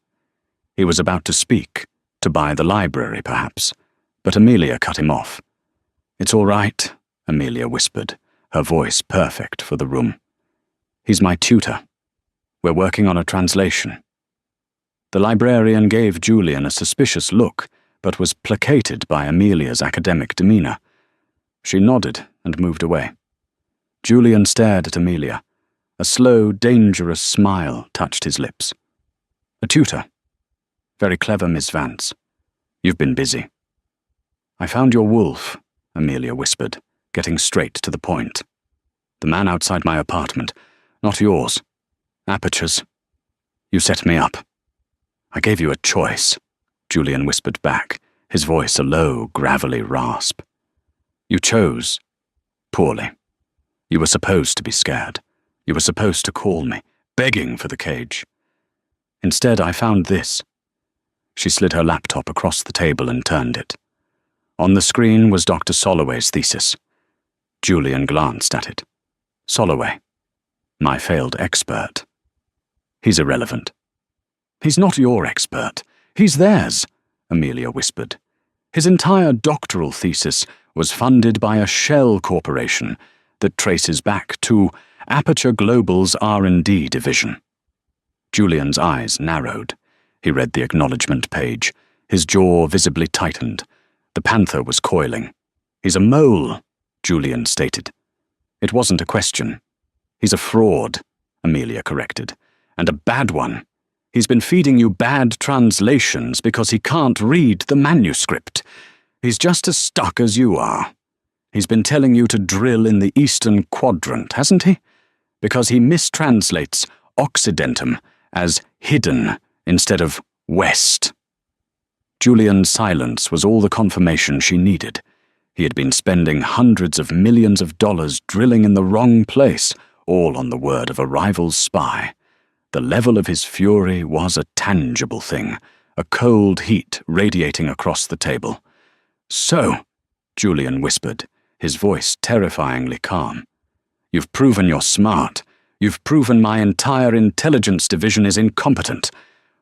S1: He was about to speak, to buy the library perhaps, but Amelia cut him off. "It's all right," Amelia whispered, her voice perfect for the room. "He's my tutor. We're working on a translation." The librarian gave Julian a suspicious look, but was placated by Amelia's academic demeanor. She nodded and moved away. Julian stared at Amelia. A slow, dangerous smile touched his lips. "A tutor. Very clever, Miss Vance. You've been busy." "I found your wolf," Amelia whispered, getting straight to the point. "The man outside my apartment. Not yours. Aperture's. You set me up." "I gave you a choice," Julian whispered back, his voice a low, gravelly rasp. "You chose. Poorly. You were supposed to be scared. You were supposed to call me, begging for the cage. Instead, I found this." She slid her laptop across the table and turned it. On the screen was Dr. Soloway's thesis. Julian glanced at it. "Soloway. My failed expert. He's irrelevant." "He's not your expert. He's theirs," Amelia whispered. "His entire doctoral thesis was funded by a shell corporation that traces back to Aperture Global's R&D division." Julian's eyes narrowed. He read the acknowledgement page. His jaw visibly tightened. The panther was coiling. "He's a mole," Julian stated. It wasn't a question. "He's a fraud," Amelia corrected. "And a bad one. He's been feeding you bad translations because he can't read the manuscript. He's just as stuck as you are. He's been telling you to drill in the Eastern Quadrant, hasn't he? Because he mistranslates Occidentum as hidden instead of West." Julian's silence was all the confirmation she needed. He had been spending hundreds of millions of dollars drilling in the wrong place, all on the word of a rival's spy. The level of his fury was a tangible thing, a cold heat radiating across the table. "So," Julian whispered, his voice terrifyingly calm, "you've proven you're smart. You've proven my entire intelligence division is incompetent.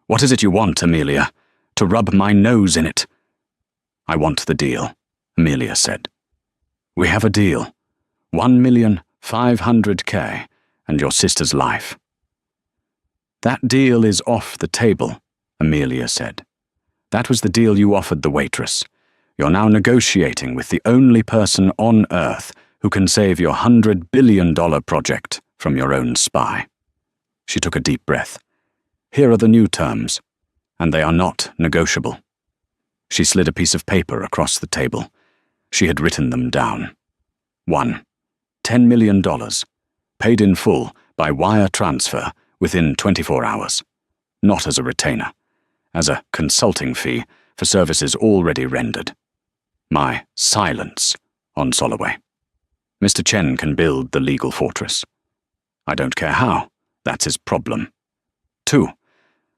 S1: What is it you want, Amelia? To rub my nose in it?" "I want the deal," Amelia said. "We have a deal. 1,500,000 and your sister's life." "That deal is off the table," Amelia said. "That was the deal you offered the waitress. You're now negotiating with the only person on Earth who can save your $100 billion project from your own spy." She took a deep breath. "Here are the new terms, and they are not negotiable." She slid a piece of paper across the table. She had written them down. 1. $10 million, paid in full by wire transfer within 24 hours. Not as a retainer, as a consulting fee for services already rendered. My silence on Soloway. Mr. Chen can build the legal fortress. I don't care how, that's his problem. 2.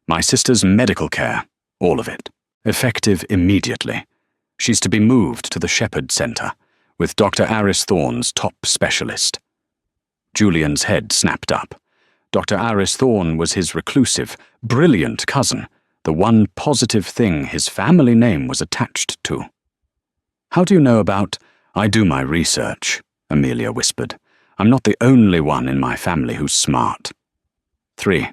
S1: My sister's medical care, all of it, effective immediately. She's to be moved to the Shepherd Center, with Dr. Aris Thorne's top specialist. Julian's head snapped up. Dr. Aris Thorne was his reclusive, brilliant cousin, the one positive thing his family name was attached to. "How do you know about—" "I do my research," Amelia whispered. "I'm not the only one in my family who's smart." 3.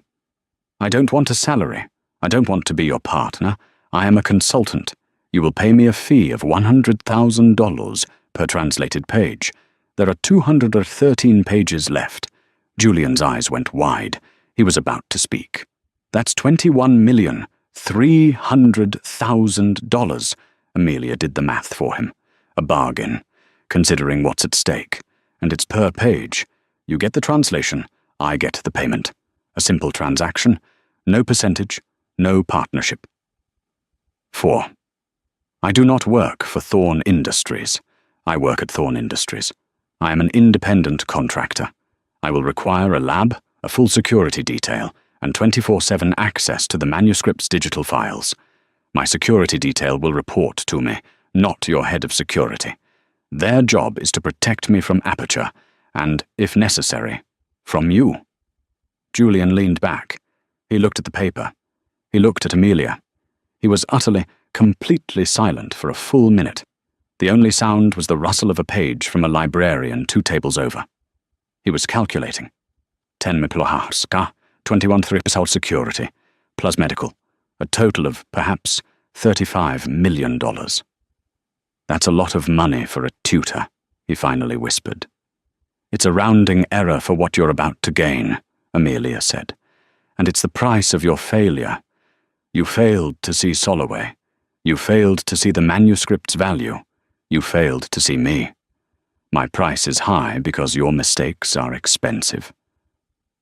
S1: I don't want a salary. I don't want to be your partner. I am a consultant. You will pay me a fee of $100,000 per translated page. There are 213 pages left. Julian's eyes went wide. He was about to speak. That's $21,300,000. Amelia did the math for him. A bargain, considering what's at stake. And it's per page. You get the translation, I get the payment. A simple transaction, no percentage, no partnership. 4. I do not work for Thorne Industries. I work at Thorne Industries. I am an independent contractor. I will require a lab, a full security detail, and 24/7 access to the manuscript's digital files. My security detail will report to me, not your head of security. Their job is to protect me from Aperture, and, if necessary, from you." Julian leaned back. He looked at the paper. He looked at Amelia. He was utterly, completely silent for a full minute. The only sound was the rustle of a page from a librarian 2 tables over. He was calculating. 10 mPH, 21 security, plus medical. A total of, perhaps, $35 million. "That's a lot of money for a tutor," he finally whispered. "It's a rounding error for what you're about to gain," Amelia said. "And it's the price of your failure. You failed to see Soloway. You failed to see the manuscript's value. You failed to see me. My price is high because your mistakes are expensive."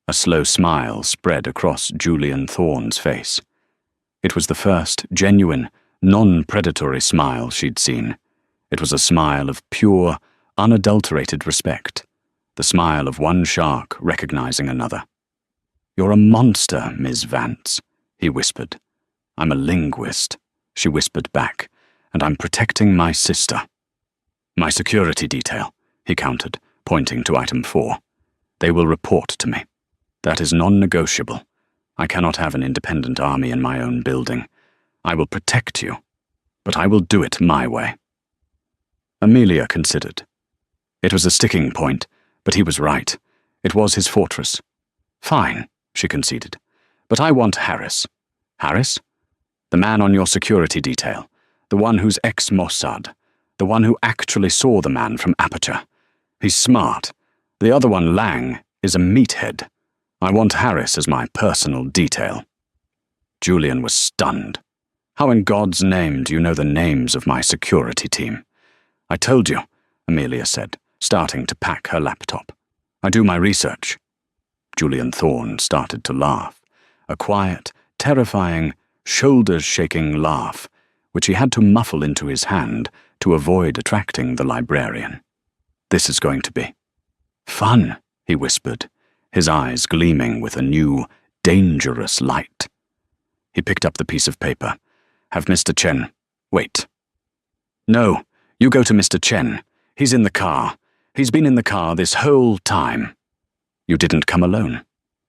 S1: A slow smile spread across Julian Thorne's face. It was the first genuine, non-predatory smile she'd seen. It was a smile of pure, unadulterated respect, the smile of one shark recognizing another. "You're a monster, Ms. Vance," he whispered. "I'm a linguist," she whispered back, "and I'm protecting my sister." "My security detail," he countered, pointing to item 4. "They will report to me. That is non-negotiable. I cannot have an independent army in my own building. I will protect you, but I will do it my way." Amelia considered. It was a sticking point, but he was right. It was his fortress. "Fine," she conceded, "but I want Harris." "Harris?" "The man on your security detail, the one who's ex-Mossad, the one who actually saw the man from Aperture. He's smart. The other one, Lang, is a meathead. I want Harris as my personal detail." Julian was stunned. "How in God's name do you know the names of my security team?" "I told you," Amelia said, starting to pack her laptop. "I do my research." Julian Thorne started to laugh, a quiet, terrifying, shoulders-shaking laugh, which he had to muffle into his hand to avoid attracting the librarian. "This is going to be fun," he whispered, his eyes gleaming with a new, dangerous light. He picked up the piece of paper. "Have Mr. Chen wait." "No, you go to Mr. Chen. He's in the car. He's been in the car this whole time." "You didn't come alone."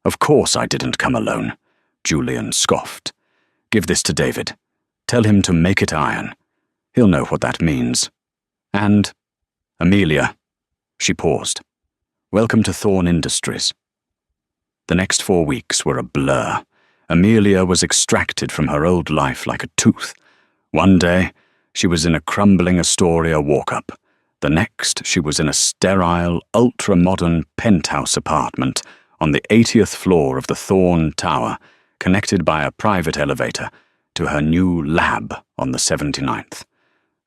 S1: "Of course I didn't come alone," Julian scoffed. "Give this to David. Tell him to make it iron. He'll know what that means. And, Amelia," she paused, "welcome to Thorne Industries." The next 4 weeks were a blur. Amelia was extracted from her old life like a tooth. One day, she was in a crumbling Astoria walk-up. The next, she was in a sterile, ultra-modern penthouse apartment on the 80th floor of the Thorne Tower, connected by a private elevator to her new lab on the 79th.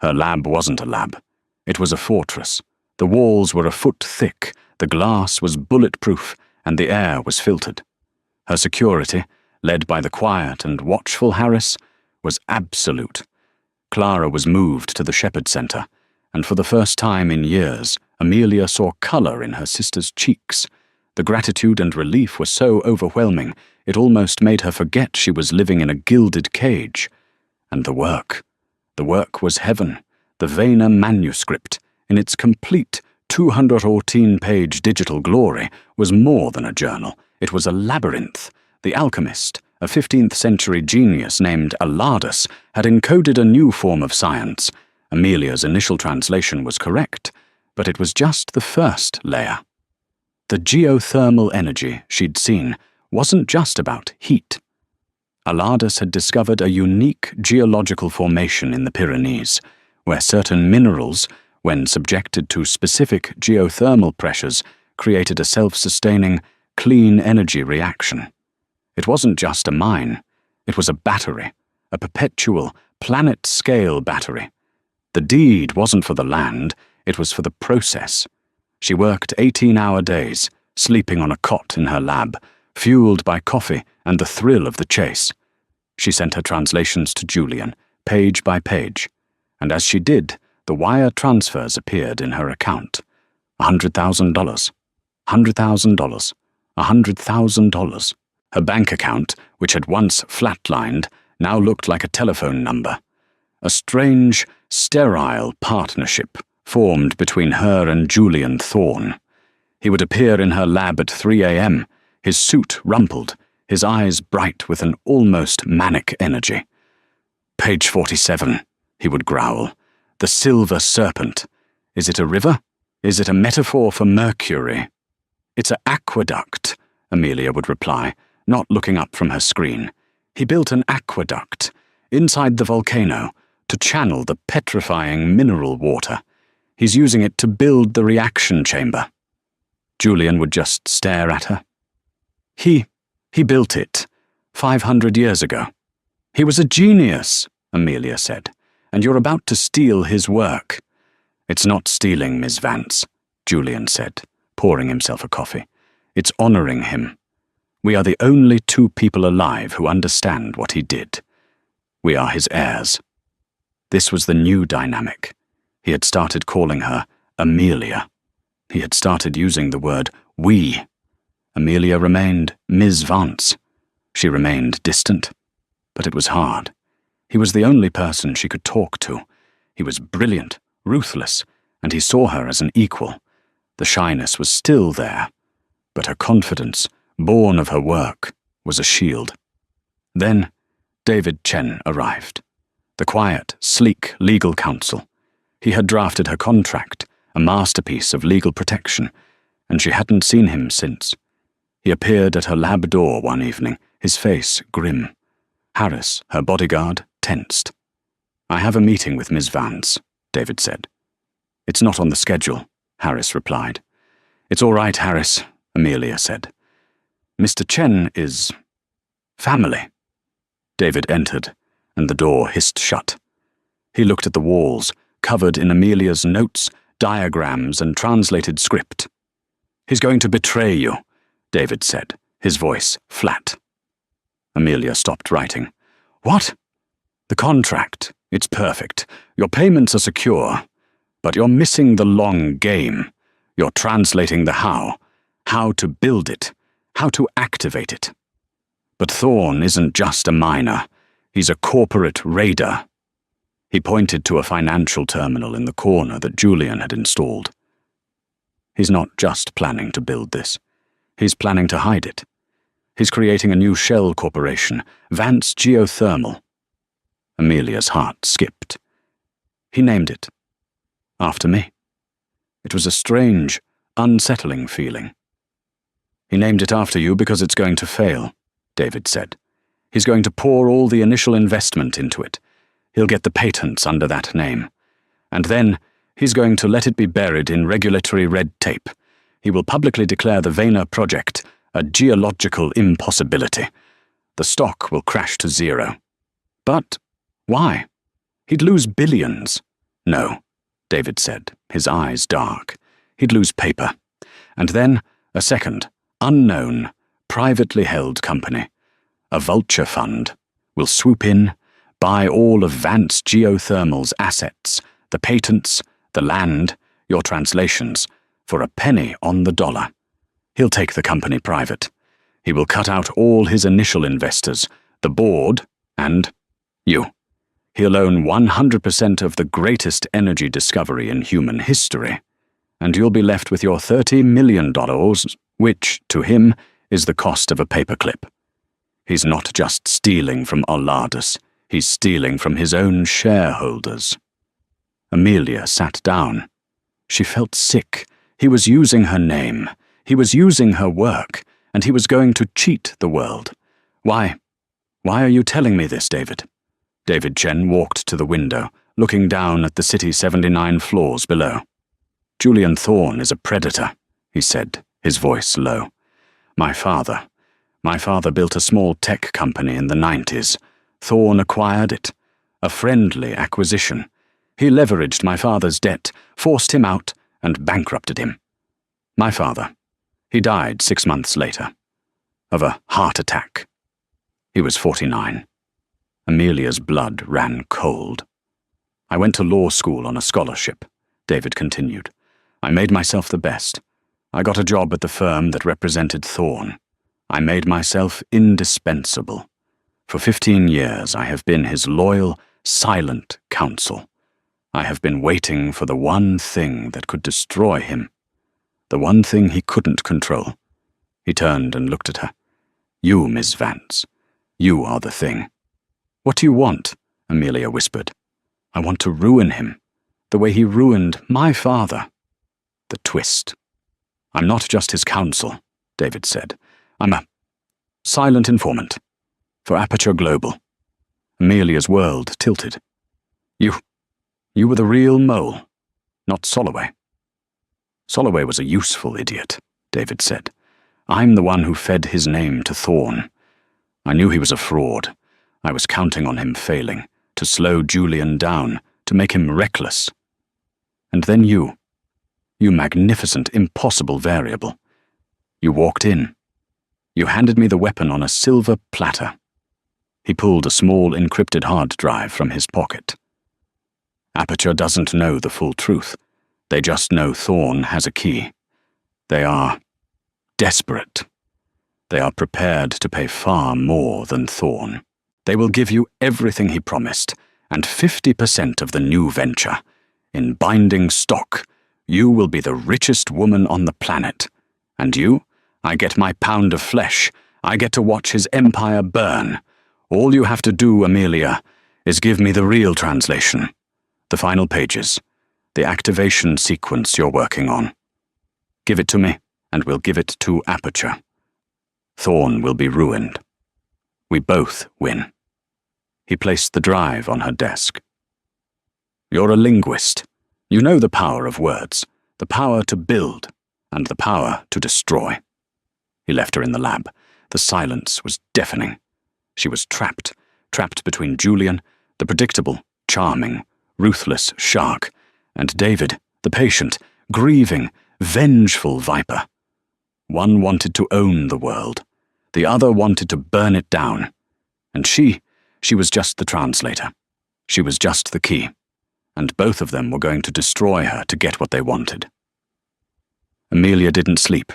S1: Her lab wasn't a lab. It was a fortress. The walls were a foot thick, the glass was bulletproof, and the air was filtered. Her security, led by the quiet and watchful Harris, was absolute. Clara was moved to the Shepherd Center, and for the first time in years, Amelia saw color in her sister's cheeks. The gratitude and relief were so overwhelming, it almost made her forget she was living in a gilded cage. And the work was heaven. The Vayner manuscript, in its complete 214-page digital glory, was more than a journal. It was a labyrinth. The alchemist, a 15th-century genius named Relatos, had encoded a new form of science. Amelia's initial translation was correct, but it was just the first layer. The geothermal energy she'd seen wasn't just about heat. Relatos had discovered a unique geological formation in the Pyrenees, where certain minerals, when subjected to specific geothermal pressures, created a self-sustaining, clean energy reaction. It wasn't just a mine. It was a battery, a perpetual, planet-scale battery. The deed wasn't for the land, it was for the process. She worked 18-hour days, sleeping on a cot in her lab, fueled by coffee and the thrill of the chase. She sent her translations to Julian, page by page, and as she did, the wire transfers appeared in her account. $100,000. $100,000. $100,000. Her bank account, which had once flatlined, now looked like a telephone number. A strange, sterile partnership formed between her and Julian Thorne. He would appear in her lab at 3 a.m., his suit rumpled, his eyes bright with an almost manic energy. "Page 47, he would growl. "The silver serpent. Is it a river? Is it a metaphor for Mercury?" "It's an aqueduct," Amelia would reply, not looking up from her screen. "He built an aqueduct inside the volcano to channel the petrifying mineral water. He's using it to build the reaction chamber." Julian would just stare at her. He built it 500 years ago. "He was a genius," Amelia said, "and you're about to steal his work." "It's not stealing, Miss Vance," Julian said, pouring himself a coffee. "It's honoring him. We are the only two people alive who understand what he did. We are his heirs." This was the new dynamic. He had started calling her Amelia. He had started using the word we. Amelia remained Ms. Vance. She remained distant, but it was hard. He was the only person she could talk to. He was brilliant, ruthless, and he saw her as an equal. The shyness was still there, but her confidence, born of her work, was a shield. Then David Chen arrived. The quiet, sleek legal counsel. He had drafted her contract, a masterpiece of legal protection, and she hadn't seen him since. He appeared at her lab door one evening, his face grim. Harris, her bodyguard, tensed. "I have a meeting with Ms. Vance," David said. "It's not on the schedule," Harris replied. "It's all right, Harris," Amelia said. "Mr. Chen is family." David entered, and the door hissed shut. He looked at the walls, covered in Amelia's notes, diagrams, and translated script. "He's going to betray you," David said, his voice flat. Amelia stopped writing. "What?" "The contract. It's perfect. Your payments are secure. But you're missing the long game. You're translating the how to build it, how to activate it. But Thorne isn't just a miner. He's a corporate raider." He pointed to a financial terminal in the corner that Julian had installed. "He's not just planning to build this. He's planning to hide it. He's creating a new shell corporation, Vance Geothermal." Amelia's heart skipped. "He named it. After me." It was a strange, unsettling feeling. "He named it after you because it's going to fail," David said. "He's going to pour all the initial investment into it. He'll get the patents under that name. And then he's going to let it be buried in regulatory red tape. He will publicly declare the Vayner project a geological impossibility. The stock will crash to zero. But why? He'd lose billions." "No," David said, his eyes dark. "He'd lose paper. And then a second, unknown, privately held company, a vulture fund, will swoop in, buy all of Vance Geothermal's assets, the patents, the land, your translations, for a penny on the dollar. He'll take the company private. He will cut out all his initial investors, the board, and you. He'll own 100% of the greatest energy discovery in human history, and you'll be left with your $30 million, which, to him, is the cost of a paperclip. He's not just stealing from Olatus, he's stealing from his own shareholders." Amelia sat down. She felt sick. He was using her name. He was using her work, and he was going to cheat the world. Why are you telling me this, David?" David Chen walked to the window, looking down at the city 79 floors below. "Julian Thorne is a predator," he said, his voice low. My father built a small tech company in the 90s. Thorne acquired it. A friendly acquisition. He leveraged my father's debt, forced him out, and bankrupted him. My father. He died 6 months later. Of a heart attack. He was 49. Amelia's blood ran cold. "I went to law school on a scholarship," David continued. I made myself the best. I got a job at the firm that represented Thorn. I made myself indispensable. For 15 years I have been his loyal, silent counsel. I have been waiting for the one thing that could destroy him. The one thing he couldn't control. He turned and looked at her. You, Miss Vance. You are the thing. What do you want? Amelia whispered. I want to ruin him. The way he ruined my father. The twist. I'm not just his counsel, David said. I'm a silent informant. For Aperture Global. Amelia's world tilted. You were the real mole, not Soloway. Soloway was a useful idiot, David said. I'm the one who fed his name to Thorn. I knew he was a fraud. I was counting on him failing, to slow Julian down, to make him reckless. And then you magnificent, impossible variable. You walked in. You handed me the weapon on a silver platter. He pulled a small encrypted hard drive from his pocket. Aperture doesn't know the full truth. They just know Thorn has a key. They are desperate. They are prepared to pay far more than Thorn. They will give you everything he promised, and 50% of the new venture. In binding stock, you will be the richest woman on the planet. And you? I get my pound of flesh. I get to watch his empire burn. All you have to do, Amelia, is give me the real translation. The final pages. The activation sequence you're working on. Give it to me, and we'll give it to Aperture. Thorn will be ruined. We both win. He placed the drive on her desk. You're a linguist. You know the power of words, the power to build, and the power to destroy. He left her in the lab. The silence was deafening. She was trapped between Julian, the predictable, charming, ruthless shark, and David, the patient, grieving, vengeful viper. One wanted to own the world. The other wanted to burn it down. And she was just the translator. She was just the key. And both of them were going to destroy her to get what they wanted. Amelia didn't sleep.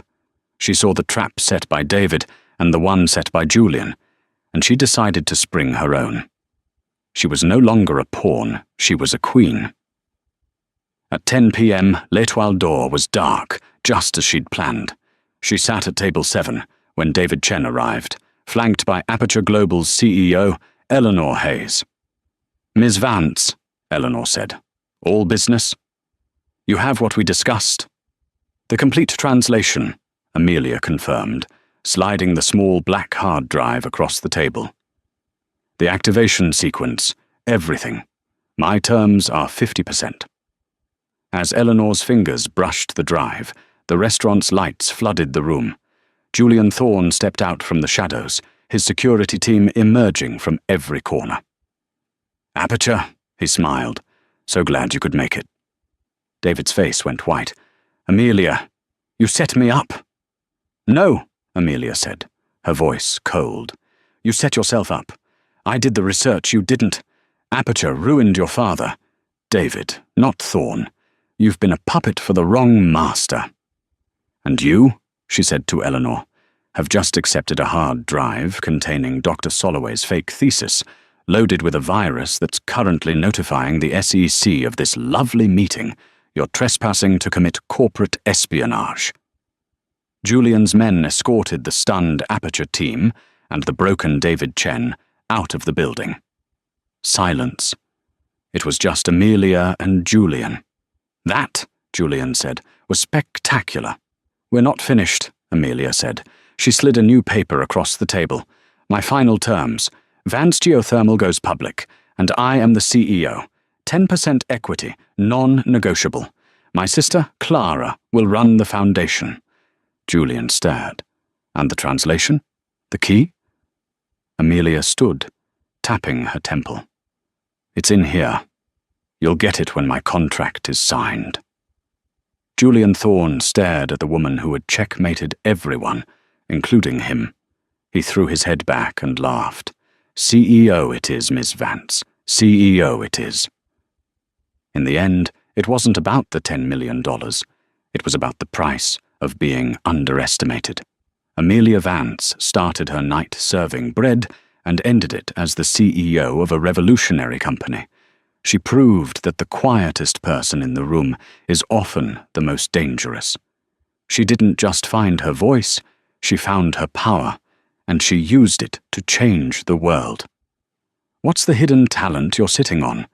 S1: She saw the trap set by David and the one set by Julian, and she decided to spring her own. She was no longer a pawn, she was a queen. At 10 p.m., L'Etoile d'Or was dark, just as she'd planned. She sat at table 7 when David Chen arrived, flanked by Aperture Global's CEO, Eleanor Hayes. Ms. Vance, Eleanor said. All business? You have what we discussed? The complete translation, Amelia confirmed, sliding the small black hard drive across the table. The activation sequence, everything. My terms are 50%. As Eleanor's fingers brushed the drive, the restaurant's lights flooded the room. Julian Thorn stepped out from the shadows, his security team emerging from every corner. Aperture, he smiled. So glad you could make it. David's face went white. Amelia, you set me up. No, Amelia said, her voice cold. You set yourself up. I did the research, you didn't. Aperture ruined your father. David, not Thorn. You've been a puppet for the wrong master. And you, she said to Eleanor, have just accepted a hard drive containing Dr. Soloway's fake thesis, loaded with a virus that's currently notifying the SEC of this lovely meeting. You're trespassing to commit corporate espionage. Julian's men escorted the stunned Aperture team and the broken David Chen out of the building. Silence. It was just Amelia and Julian. That, Julian said, was spectacular. We're not finished, Amelia said. She slid a new paper across the table. My final terms. Vance Geothermal goes public, and I am the CEO. 10% equity, non-negotiable. My sister, Clara, will run the foundation. Julian stared. And the translation? The key? Amelia stood, tapping her temple. It's in here. You'll get it when my contract is signed. Julian Thorn stared at the woman who had checkmated everyone, including him. He threw his head back and laughed. CEO it is, Miss Vance. CEO it is. In the end, it wasn't about the $10 million. It was about the price of being underestimated. Amelia Vance started her night serving bread and ended it as the CEO of a revolutionary company. She proved that the quietest person in the room is often the most dangerous. She didn't just find her voice, she found her power, and she used it to change the world. What's the hidden talent you're sitting on?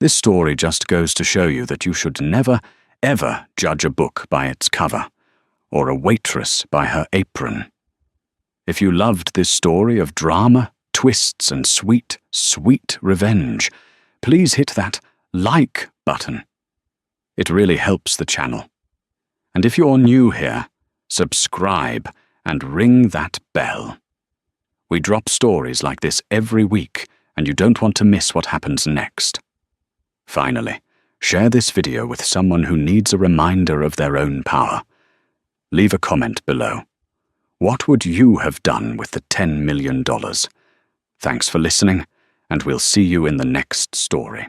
S1: This story just goes to show you that you should never, ever judge a book by its cover, or a waitress by her apron. If you loved this story of drama, twists, and sweet, sweet revenge, please hit that like button. It really helps the channel. And if you're new here, subscribe and ring that bell. We drop stories like this every week, and you don't want to miss what happens next. Finally, share this video with someone who needs a reminder of their own power. Leave a comment below. What would you have done with the $10 million? Thanks for listening, and we'll see you in the next story.